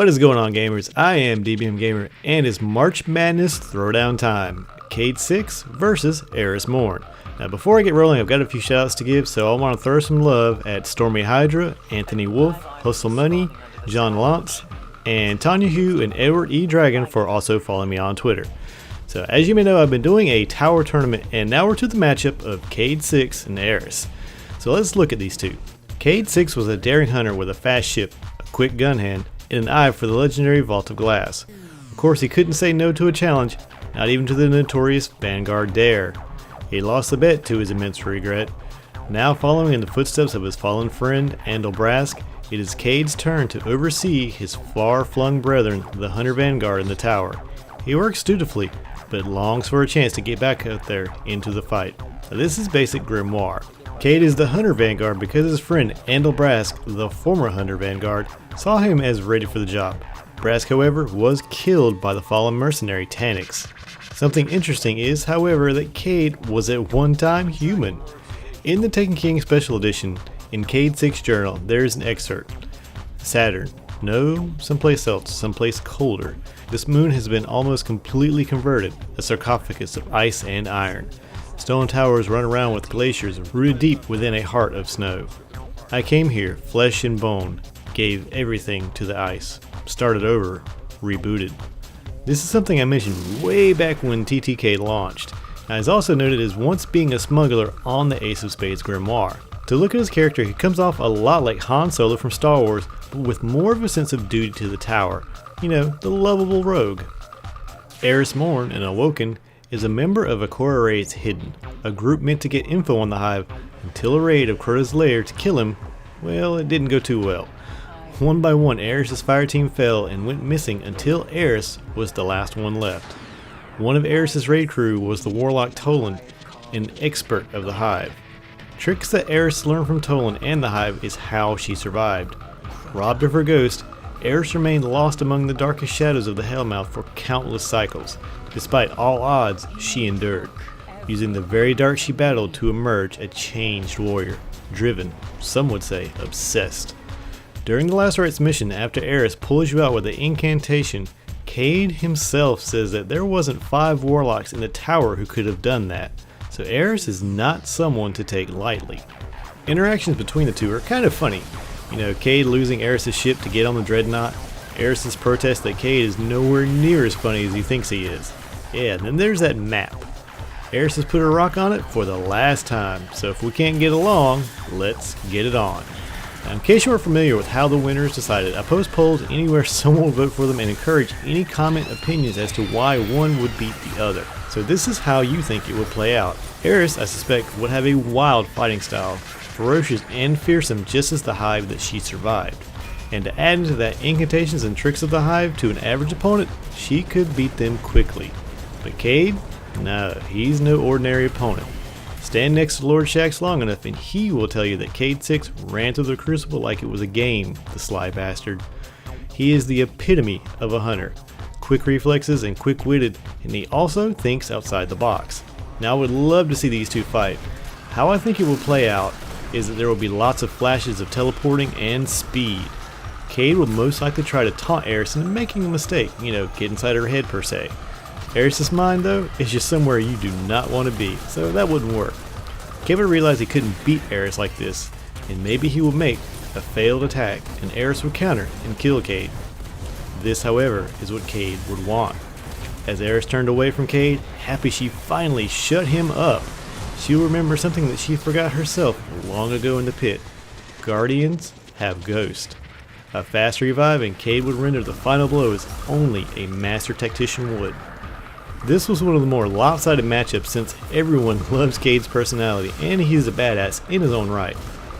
What is going on, gamers? I am DBMgamer, and it's March Madness Throwdown time. Cayde-6 versus Eris Morn. Now, before I get rolling, I've got a few shoutouts to give, so I want to throw some love at Stormy Hydra, Anthony Wolf, Hustle Money, John Lance, and Tanya Hugh and Edward E. Dragon for also following me on Twitter. So, as you may know, I've been doing a tower tournament, and now we're to the matchup of Cayde-6 and Eris. So let's look at these two. Cayde-6 was a daring hunter with a fast ship, a quick gun hand, and an eye for the legendary Vault of Glass. Of course, he couldn't say no to a challenge, not even to the notorious Vanguard Dare. He lost the bet to his immense regret. Now, following in the footsteps of his fallen friend, Andal Brask, it is Cayde's turn to oversee his far-flung brethren, the Hunter Vanguard in the tower. He works dutifully, but longs for a chance to get back out there into the fight. Now, this is basic Grimoire. Cayde is the Hunter Vanguard because his friend Andal Brask, the former Hunter Vanguard, saw him as ready for the job. Brask, however, was killed by the fallen mercenary Tanyx. Something interesting is, however, that Cayde was at one time human. In the Taken King Special Edition, in Cayde-6 journal, there is an excerpt. Saturn. No, someplace else, someplace colder. This moon has been almost completely converted, a sarcophagus of ice and iron. Stone towers run around with glaciers rooted deep within a heart of snow. I came here, flesh and bone, gave everything to the ice, started over, rebooted. This is something I mentioned way back when TTK launched. Now, he's also noted as once being a smuggler on the Ace of Spades Grimoire. To look at his character, he comes off a lot like Han Solo from Star Wars, but with more of a sense of duty to the tower. You know, the lovable rogue. Eris Morn, an Awoken, is a member of Akora Raid's Hidden, a group meant to get info on the Hive until a raid of Crota's lair to kill him. Well, it didn't go too well. One by one, Eris' fire team fell and went missing until Eris was the last one left. One of Eris' raid crew was the warlock Tolan, an expert of the Hive. Tricks that Eris learned from Tolan and the Hive is how she survived. Robbed of her ghost, Eris remained lost among the darkest shadows of the Hellmouth for countless cycles. Despite all odds, she endured, using the very dark she battled to emerge a changed warrior, driven, some would say, obsessed. During the Last Rites mission, after Eris pulls you out with the incantation, Cayde himself says that there wasn't 5 warlocks in the tower who could have done that, so Eris is not someone to take lightly. Interactions between the two are kind of funny. You know, Cayde losing Eris' ship to get on the Dreadnought, Eris' protest that Cayde is nowhere near as funny as he thinks he is. Yeah, and then there's that map. Eris has put a rock on it for the last time, so if we can't get along, let's get it on. Now, in case you aren't familiar with how the winner is decided, I post polls anywhere someone will vote for them and encourage any comment opinions as to why one would beat the other. So this is how you think it would play out. Eris, I suspect, would have a wild fighting style, ferocious and fearsome just as the Hive that she survived. And to add into that incantations and tricks of the Hive to an average opponent, she could beat them quickly. But Cayde? No, he's no ordinary opponent. Stand next to Lord Shaxx long enough and he will tell you that Cayde-6 ran through the Crucible like it was a game, the sly bastard. He is the epitome of a hunter. Quick reflexes and quick-witted, and he also thinks outside the box. Now I would love to see these two fight. How I think it will play out is that there will be lots of flashes of teleporting and speed. Cayde will most likely try to taunt Eris into making a mistake, you know, get inside her head per se. Eris' mind, though, is just somewhere you do not want to be, so that wouldn't work. Cayde would realize he couldn't beat Eris like this, and maybe he will make a failed attack, and Eris would counter and kill Cayde. This, however, is what Cayde would want. As Eris turned away from Cayde, happy she finally shut him up, she'll remember something that she forgot herself long ago in the pit. Guardians have ghosts. A fast revive and Cayde would render the final blow as only a master tactician would. This was one of the more lopsided matchups since everyone loves Cayde's personality and he's a badass in his own right.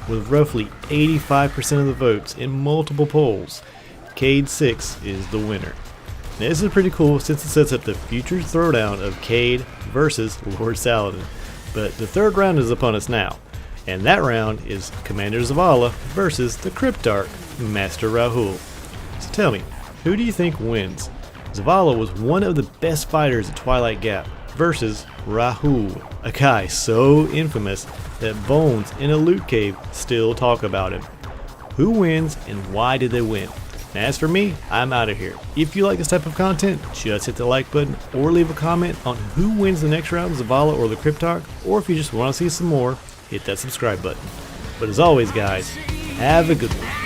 With roughly 85% of the votes in multiple polls, Cayde-6 is the winner. Now, this is pretty cool since it sets up the future throwdown of Cayde versus Lord Saladin. But the third round is upon us now, and that round is Commander Zavala versus the Cryptarch, Master Rahool. So tell me, who do you think wins? Zavala was one of the best fighters at Twilight Gap versus Rahool, a guy so infamous that bones in a loot cave still talk about him. Who wins and why did they win? And as for me, I'm out of here. If you like this type of content, just hit the like button or leave a comment on who wins the next round, Zavala or the Cryptarch, or if you just want to see some more, hit that subscribe button. But as always guys, have a good one.